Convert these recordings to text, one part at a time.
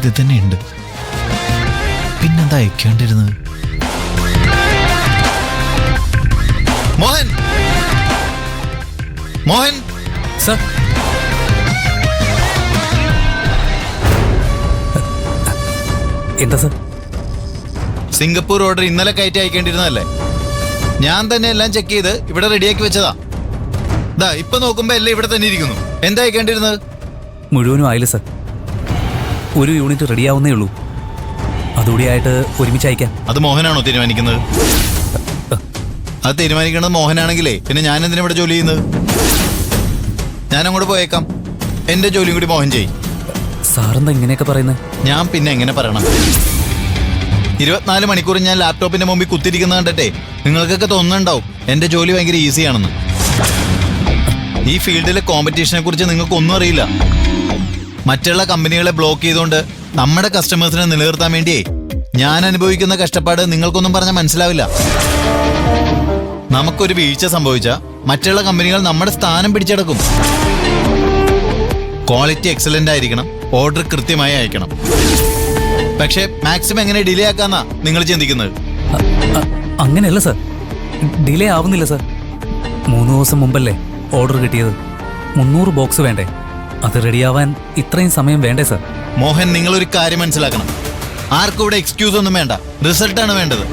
ഇതിൽ തന്നെ ഉണ്ട്. പിന്നെന്താ അയക്കേണ്ടിരുന്നത്? മോഹൻ, മോഹൻ സർ. എന്താ സർ? സിംഗപ്പൂർ ഓർഡർ ഇന്നലെ കയറ്റി അയക്കേണ്ടിരുന്നതല്ലേ? ഞാൻ തന്നെ എല്ലാം ചെക്ക് ചെയ്ത് ഇവിടെ റെഡിയാക്കി വെച്ചതാ. ദാ ഇപ്പൊ നോക്കുമ്പോ എല്ലാം ഇവിടെ തന്നെ ഇരിക്കുന്നു. എന്താ അയക്കേണ്ടിരുന്നത്? മുഴുവനും ആയില്ല സർ. ഒരു യൂണിറ്റ് റെഡിയാവുന്നേ ഉള്ളൂ. അതുകൂടി ആയിട്ട് ഒരുമിച്ച് അയക്കാം. അത് മോഹനാണോ തീരുമാനിക്കുന്നത്? അത് തീരുമാനിക്കുന്നത് മോഹനാണെങ്കിലേ പിന്നെ ഞാൻ എന്തിനാ ഇവിടെ ജോലി ചെയ്യുന്നത്? ഞാൻ അങ്ങോട്ട് പോയേക്കാം. എന്റെ ജോലിയും കൂടി മോഹൻ ചെയ്യും. സാറെന്താ ഇങ്ങനെയൊക്കെ പറയുന്നത്? ഞാൻ പിന്നെ എങ്ങനെ പറയണം? 24 മണിക്കൂർ ഞാൻ ലാപ്ടോപ്പിന്റെ മുമ്പിൽ കുത്തിരിക്കുന്നത് കണ്ടിട്ടേ നിങ്ങൾക്കൊക്കെ തോന്നുന്നുണ്ടാവും എന്റെ ജോലി ഭയങ്കര ഈസിയാണെന്ന്. ഈ ഫീൽഡിലെ കോമ്പറ്റീഷനെ കുറിച്ച് നിങ്ങൾക്കൊന്നും അറിയില്ല. മറ്റുള്ള കമ്പനികളെ ബ്ലോക്ക് ചെയ്തുകൊണ്ട് നമ്മുടെ കസ്റ്റമേഴ്സിനെ നിലനിർത്താൻ വേണ്ടിയേ ഞാൻ അനുഭവിക്കുന്ന കഷ്ടപ്പാട് നിങ്ങൾക്കൊന്നും പറഞ്ഞാൽ മനസ്സിലാവില്ല. നമുക്കൊരു വീഴ്ച സംഭവിച്ചാൽ മറ്റുള്ള കമ്പനികൾ നമ്മുടെ സ്ഥാനം പിടിച്ചെടുക്കും. ക്വാളിറ്റി എക്സലന്റ് ആയിരിക്കണം, ഓർഡർ കൃത്യമായി അയക്കണം. പക്ഷെ മാക്സിമം എങ്ങനെ ഡിലേ ആക്കാന്നാ നിങ്ങൾ ചിന്തിക്കുന്നത്? അങ്ങനെയല്ല സർ, ഡിലേ ആവുന്നില്ല സർ. 3 ദിവസം മുമ്പല്ലേ ഓർഡർ കിട്ടിയത്. 300 ബോക്സ് വേണ്ടേ? അത് റെഡിയാവാൻ ഇത്രയും സമയം വേണ്ടേ സർ? മോഹൻ, നിങ്ങളൊരു കാര്യം മനസ്സിലാക്കണം. ആർക്കും ഇവിടെ എക്സ്ക്യൂസ് ഒന്നും വേണ്ട, റിസൾട്ടാണ് വേണ്ടത്.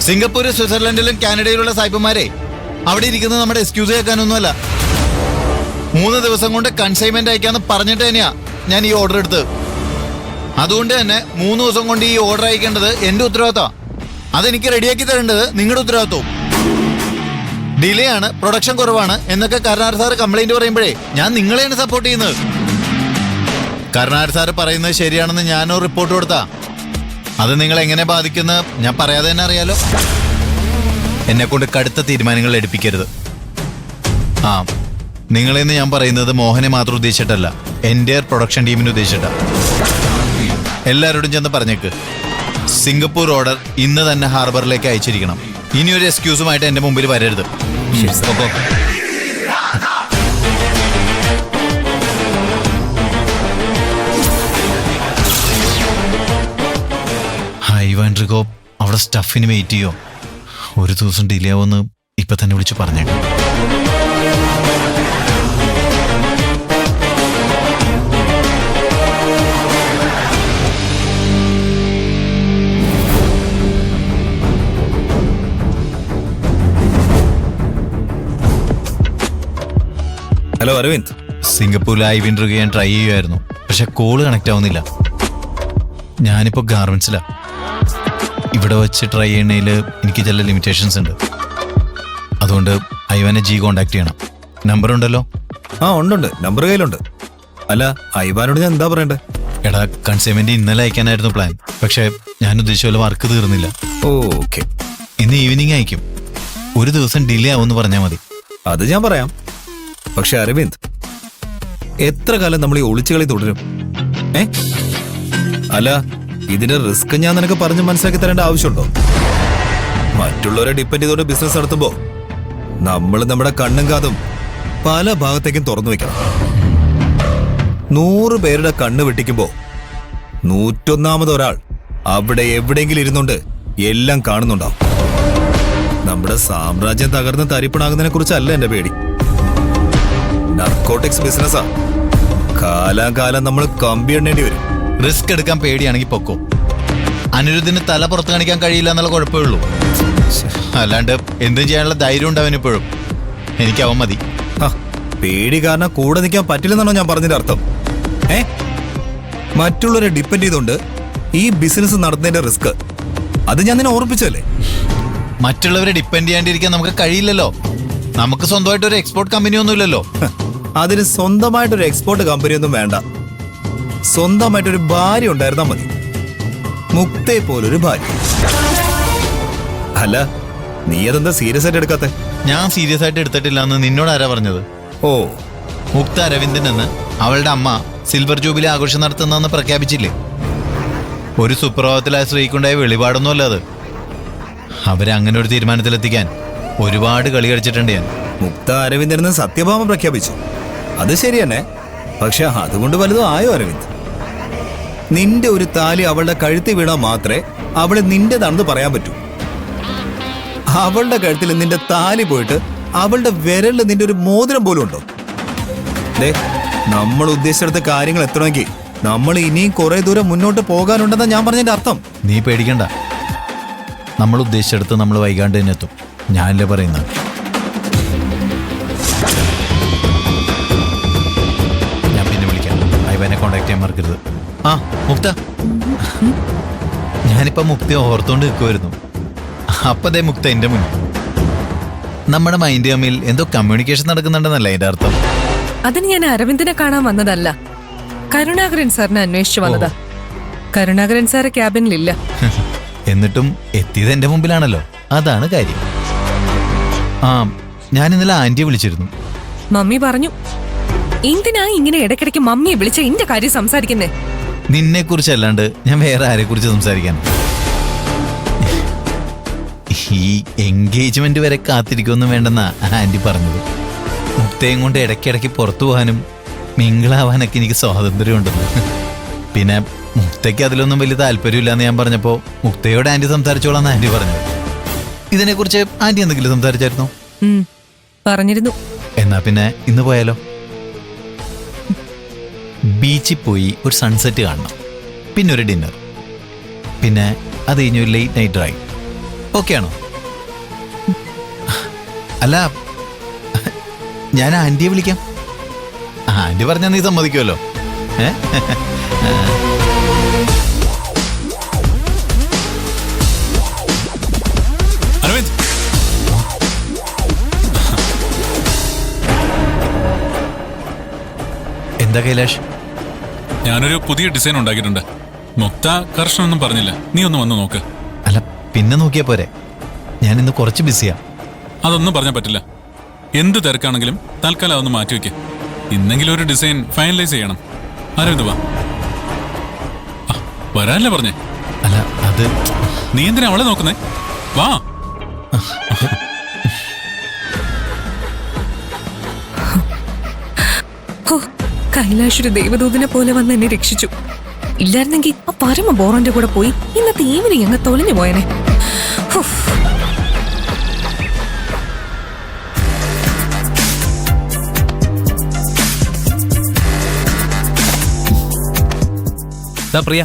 സിംഗപ്പൂർ, സ്വിറ്റ്സർലൻഡിലും കാനഡയിലുള്ള സായിപ്പന്മാരെ അവിടെ ഇരിക്കുന്നത് നമ്മുടെ എക്സ്ക്യൂസ് കേൾക്കാനൊന്നുമല്ല. 3 ദിവസം കൊണ്ട് കൺസൈൻമെന്റ് അയക്കാന്ന് പറഞ്ഞിട്ട് തന്നെയാ ഞാൻ ഈ ഓർഡർ എടുത്തത്. അതുകൊണ്ട് തന്നെ 3 ദിവസം കൊണ്ട് ഈ ഓർഡർ അയക്കേണ്ടത് എന്റെ ഉത്തരവാദിത്തമാണ്. അതെനിക്ക് റെഡിയാക്കി തരേണ്ടത് നിങ്ങളുടെ ഉത്തരവാദിത്വവും. ഡിലേ ആണ്, പ്രൊഡക്ഷൻ കുറവാണ് എന്നൊക്കെ കരുണാകർ സാർ കംപ്ലൈന്റ് പറയുമ്പോഴേ ഞാൻ നിങ്ങളെയാണ് സപ്പോർട്ട് ചെയ്യുന്നത്. കരുണാകർ സാർ പറയുന്നത് ശരിയാണെന്ന് ഞാനോ റിപ്പോർട്ട് കൊടുത്താ അത് നിങ്ങൾ എങ്ങനെ ബാധിക്കുന്ന ഞാൻ പറയാതെ തന്നെ അറിയാലോ. എന്നെ കൊണ്ട് കടുത്ത തീരുമാനങ്ങൾ എടുപ്പിക്കരുത്. ആ, നിങ്ങളെന്ന് ഞാൻ പറയുന്നത് മോഹനെ മാത്രം ഉദ്ദേശിച്ചിട്ടല്ല, എൻ്റെ പ്രൊഡക്ഷൻ ടീമിനെ ഉദ്ദേശിച്ചിട്ടാ. എല്ലാവരോടും ചെന്ന് പറഞ്ഞേക്ക് സിംഗപ്പൂർ ഓർഡർ ഇന്ന് തന്നെ ഹാർബറിലേക്ക് അയച്ചിരിക്കണം. ഇനിയൊരു എക്സ്ക്യൂസുമായിട്ട് എൻ്റെ മുമ്പിൽ വരരുത്. ൈവാൻഡ്രിഗോ അവിടെ സ്റ്റഫിന് വെയിറ്റ് ചെയ്യോ? ഒരു ദിവസം ഡിലേ ആവുമെന്ന് ഇപ്പൊ തന്നെ വിളിച്ച് പറഞ്ഞേക്കും. ഹലോ അരവിന്ദ്. സിംഗപ്പൂരിൽ ഐവിൻഡ്രിഗോ ഞാൻ ട്രൈ ചെയ്യുമായിരുന്നു, പക്ഷെ കോള് കണക്ട് ആവുന്നില്ല. ഞാനിപ്പോ ഗാർമെന്റ്സിലാ. ഇവിടെ വെച്ച് ട്രൈ ചെയ്യണതിൽ എനിക്ക് ചില ലിമിറ്റേഷൻസ് ഉണ്ട്. അതുകൊണ്ട് ഐവാനെ ജി കോണ്ടാക്ട് ചെയ്യണം. നമ്പർ ഉണ്ടല്ലോ? ആ ഉണ്ട്, നമ്പർ കയ്യിലുണ്ട്. അല്ല, ഐവാനോട് ഞാൻ എന്താ പറയണ്ടേ? എടാ, കൺസൈൻമെന്റ് ഇന്നലെ അയക്കാനായിരുന്നു പ്ലാൻ, പക്ഷെ ഞാൻ ഉദ്ദേശിച്ച പോലെ വർക്ക് തീർന്നില്ല. ഓക്കെ, ഇന്ന് ഈവനിങ് അയക്കും. ഒരു ദിവസം ഡിലേ ആവുമെന്ന് പറഞ്ഞാൽ മതി. അത് ഞാൻ പറയാം. പക്ഷെ അരവിന്ദ്, എത്ര കാലം നമ്മൾ ഈ ഒളിച്ചുകളി തുടരും? അല്ല, ഇതിന്റെ റിസ്ക് ഞാൻ നിനക്ക് പറഞ്ഞ് മനസ്സിലാക്കി തരേണ്ട ആവശ്യമുണ്ടോ? മറ്റുള്ളവരെ ഡിപ്പെൻഡ് ചെയ്തോണ്ട് ബിസിനസ് നടത്തുമ്പോ നമ്മൾ നമ്മുടെ കണ്ണും കാതും പല ഭാഗത്തേക്കും തുറന്നു വെക്കണം. 100 പേരുടെ കണ്ണ് വെട്ടിക്കുമ്പോ 101ാമത് ഒരാൾ അവിടെ എവിടെയെങ്കിലും ഇരുന്നുകൊണ്ട് എല്ലാം കാണുന്നുണ്ടാവും. നമ്മുടെ സാമ്രാജ്യം തകർന്ന് തരിപ്പണാകുന്നതിനെ കുറിച്ചല്ല എന്റെ പേടി. നർക്കോട്ടിക്സ് ബിസിനസ്സാ. കാലാകാലം നമ്മൾ കമ്പി എണ്ണേണ്ടി വരും. റിസ്ക് എടുക്കാൻ പേടിയാണെങ്കിൽ പൊക്കോ. അനിരുദ്ധിന് തല പുറത്ത് കാണിക്കാൻ കഴിയില്ല എന്നുള്ള കുഴപ്പമേ ഉള്ളൂ. അല്ലാണ്ട് എന്തും ചെയ്യാനുള്ള ധൈര്യം ഉണ്ടാവും ഇപ്പോഴും. എനിക്കവൻ മതി. പേടി കാരണം കൂടെ നിൽക്കാൻ പറ്റില്ലെന്നാണോ ഞാൻ പറഞ്ഞതിന്റെ അർത്ഥം? മറ്റുള്ളവരെ ഡിപ്പെൻഡ് ചെയ്തുകൊണ്ട് ഈ ബിസിനസ് നടത്തുന്നതിന്റെ റിസ്ക് അത് ഞാൻ നിന്നെ ഓർപ്പിച്ചല്ലേ? മറ്റുള്ളവരെ ഡിപ്പെൻഡ് ചെയ്യാണ്ടിരിക്കാൻ നമുക്ക് കഴിയില്ലല്ലോ. നമുക്ക് സ്വന്തമായിട്ട് ഒരു എക്സ്പോർട്ട് കമ്പനി ഒന്നും ഇല്ലല്ലോ. അതിന് സ്വന്തമായിട്ടൊരു എക്സ്പോർട്ട് കമ്പനി ഒന്നും വേണ്ട. സ്വന്തമായിട്ടൊരു ഭാര്യ ഉണ്ടായിരുന്നാ മതി. മുക്തയെ പോലൊരു ഭാര്യ. അല്ല, നീ അതെന്താ സീരിയസ് ആയിട്ട് എടുക്കാത്തെ? ഞാൻ സീരിയസ് ആയിട്ട് എടുത്തിട്ടില്ല എന്ന് നിന്നോട് ആരാ പറഞ്ഞത്? ഓ, മുക്ത അരവിന്ദൻ എന്ന് അവളുടെ അമ്മ സിൽവർ ജൂബിലി ആഘോഷം നടത്തുന്നതെന്ന് പ്രഖ്യാപിച്ചില്ലേ? ഒരു സുപ്രഭാതത്തിലായ സ്ത്രീക്കുണ്ടായ വെളിപാടൊന്നുമല്ല അത്. അവരെ അങ്ങനെ ഒരു തീരുമാനത്തിലെത്തിക്കാൻ ഒരുപാട് കളി കളിച്ചിട്ടുണ്ട് ഞാൻ. മുക്ത അരവിന്ദനെന്ന് സത്യഭാമ പ്രഖ്യാപിച്ചു, അത് ശരി തന്നെ. പക്ഷെ അതുകൊണ്ട് വലുതും ആയോ അരവിന്ദ്? നിന്റെ ഒരു താലി അവളുടെ കഴുത്തിൽ വീണാൽ മാത്രമേ അവള് നിന്റേതാണെന്ന് പറയാൻ പറ്റൂ. അവളുടെ കഴുത്തിൽ നിന്റെ താലി പോയിട്ട് അവളുടെ വിരലിൽ നിന്റെ ഒരു മോതിരം പോലും ഉണ്ടോ? നമ്മൾ ഉദ്ദേശിച്ചെടുത്ത കാര്യങ്ങൾ എത്തണമെങ്കിൽ നമ്മൾ ഇനിയും കുറെ ദൂരം മുന്നോട്ട് പോകാനുണ്ടെന്നാ ഞാൻ പറഞ്ഞതിന്റെ അർത്ഥം. നീ പേടിക്കണ്ട, നമ്മൾ ഉദ്ദേശിച്ചെടുത്ത് നമ്മൾ വൈകാണ്ട് തന്നെ എത്തും. ഞാനല്ലേ പറയുന്നത്. ഞാൻ പിന്നെ വിളിക്കാം. ഐവനെ കോണ്ടാക്ട് ചെയ്യാൻ മറക്കരുത്. ആ മുക്ത, ഞാനിപ്പോ മുക്തി ഓർത്തോണ്ട് നിൽക്കുമായിരുന്നു. അപ്പതേ മുക്ത എന്റെ മുന്നിൽ. നമ്മുടെ മൈൻഡ് തമ്മിൽ എന്തോ കമ്മ്യൂണിക്കേഷൻ നടക്കുന്നുണ്ടെന്നല്ല അതിന്റെ അർത്ഥം. അതിന് ഞാൻ അരവിന്ദനെ കാണാൻ വന്നതല്ല, കരുണാകരൻ സാറിനെ അന്വേഷിച്ചു വന്നതാ. കരുണാകരൻ സാറ് ക്യാബിനിലില്ല. എന്നിട്ടും എത്തിയത് എന്റെ മുമ്പിലാണല്ലോ, അതാണ് കാര്യം. ആ, ഞാൻ ഇന്നലെ ആന്റിയെ വിളിച്ചിരുന്നു. മമ്മി പറഞ്ഞു, എന്തിനാ ഇങ്ങനെ ഇടയ്ക്കിടയ്ക്ക് മമ്മിയെ വിളിച്ച എന്റെ കാര്യം സംസാരിക്കുന്നേ? നിന്നെ കുറിച്ചല്ലാണ്ട് ഞാൻ വേറെ ആരെ കുറിച്ച് സംസാരിക്കാൻ? ഈ എൻഗേജ്മെന്റ് വരെ കാത്തിരിക്കൊന്നും വേണ്ടെന്നാ ആന്റി പറഞ്ഞത്. മുക്തയും കൊണ്ട് ഇടയ്ക്കിടയ്ക്ക് പുറത്തു പോകാനും മിങ്കിളാവാനൊക്കെ എനിക്ക് സ്വാതന്ത്ര്യമുണ്ടെന്ന്. പിന്നെ മുക്തയ്ക്ക് അതിലൊന്നും വലിയ താല്പര്യമില്ലാന്ന് ഞാൻ പറഞ്ഞപ്പോൾ മുക്തയോട് ആന്റി സംസാരിച്ചോളാന്ന് ആന്റി പറഞ്ഞത്. ഇതിനെക്കുറിച്ച് ആന്റി എന്തെങ്കിലും സംസാരിച്ചായിരുന്നോ? പറഞ്ഞിരുന്നു. എന്നാ പിന്നെ ഇന്ന് പോയാലോ? ബീച്ചിൽ പോയി ഒരു സൺസെറ്റ് കാണണം, പിന്നെ ഒരു ഡിന്നർ, പിന്നെ അത് കഴിഞ്ഞ് ഒരു ലേറ്റ് നൈറ്റ് ഡ്രൈവ്. ഓക്കെ ആണോ? അല്ല, ഞാൻ ആന്റിയെ വിളിക്കാം. ആന്റി പറഞ്ഞാൽ നീ സമ്മതിക്കുമല്ലോ? അരവിന്ദ്, എന്താ കൈലാഷ്? ഞാനൊരു പുതിയ ഡിസൈൻ ഉണ്ടാക്കിയിട്ടുണ്ട്. മുക്ത കർഷനൊന്നും പറഞ്ഞില്ല, നീ ഒന്ന് വന്ന് നോക്ക്. അല്ല, പിന്നെ നോക്കിയാ പോരെ? ഞാൻ ഇന്ന് കുറച്ച് ബിസിയാ. അതൊന്നും പറഞ്ഞാൽ പറ്റില്ല. എന്ത് തിരക്കാണെങ്കിലും തൽക്കാലം അതൊന്ന് മാറ്റിവെക്ക്. ഇന്നെങ്കിലും ഒരു ഡിസൈൻ ഫൈനലൈസ് ചെയ്യണം. അരവിന്ദ് വാ. വരാനല്ലേ പറഞ്ഞേ? അല്ല, അത് നീ എന്തിനാ അവളെ നോക്കുന്നേ? വാ. കൈലാഷ് ഒരു ദൈവദൂതനെ പോലെ വന്ന് എന്നെ രക്ഷിച്ചു. ഇല്ലായിരുന്നെങ്കിൽ ആ പരമ ബോറന്റെ കൂടെ പോയി ഇന്നത്തെ ഈവനിങ് അങ്ങ് തൊലഞ്ഞു പോയനെ. പ്രിയ,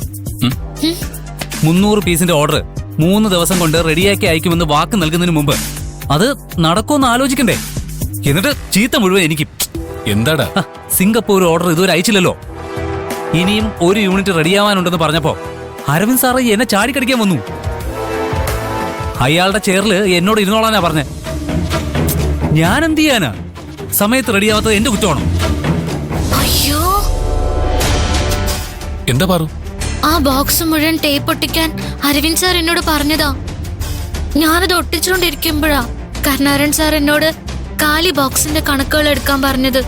300 പീസിന്റെ ഓർഡർ 3 ദിവസം കൊണ്ട് റെഡിയാക്കി അയക്കുമെന്ന് വാക്ക് നൽകുന്നതിന് മുമ്പ് അത് നടക്കുമെന്ന് ആലോചിക്കണ്ടേ? എന്നിട്ട് ചീത്ത മുഴുവൻ എനിക്ക്. എന്താടാ? സിംഗപ്പൂർ ഓർഡർ ഇതുവരെ അയച്ചില്ലല്ലോ. ഇനിയും ഒരു യൂണിറ്റ് റെഡിയാവാനുണ്ടെന്ന് പറഞ്ഞപ്പോ അരവിന്ദ് സാറ് എന്നെ ചാടിക്കടിക്കാൻ വന്നു. അയാളുടെ ചെയറിൽ എന്നോട് ഇരുന്നോളാനാ പറഞ്ഞേ. ഞാൻ എന്ത് ചെയ്യാനാ? സമയത്ത് റെഡിയാവാത്തത് എന്റെ കുറ്റമാണോ? അയ്യോ, എന്താ പറു? ആ ബോക്സ് മുഴുവൻ ടേപ്പ് ഒട്ടിക്കാൻ അരവിന്ദ് സാർ എന്നോട് പറഞ്ഞതാ. ഞാനത് ഒട്ടിച്ചുകൊണ്ടിരിക്കുമ്പോഴാ കരുണാകരൻ സാർ എന്നോട് കാലി ബോക്സിന്റെ കണക്കുകൾ എടുക്കാൻ പറഞ്ഞത്.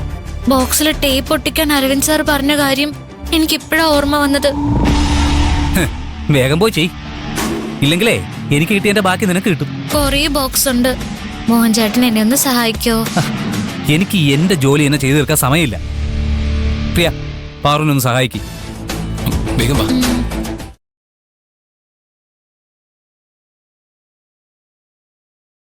ബോക്സിൽ ടേപ്പ് ഒട്ടിക്കാൻ അരവിന്ദ് സാർ പറഞ്ഞ കാര്യം എനിക്കിപ്പോഴാ ഓർമ്മ വന്നത്. വേഗം പോയി ചെയ്, ഇല്ലെങ്കിലേ എനിക്ക് കിട്ടിയതിന്റെ ബാക്കി നിനക്ക് കിട്ടും. കൊറേ ബോക്സ് ഉണ്ട്. മോഹൻ ചേട്ടൻ എന്നെ ഒന്ന് സഹായിക്കോ? എനിക്ക് എന്റെ ജോലി എന്നെ ചെയ്തു തീർക്കാൻ സമയമില്ല. പ്രിയ, പാറുവിനൊന്ന് സഹായിക്കും. വേഗം വാ.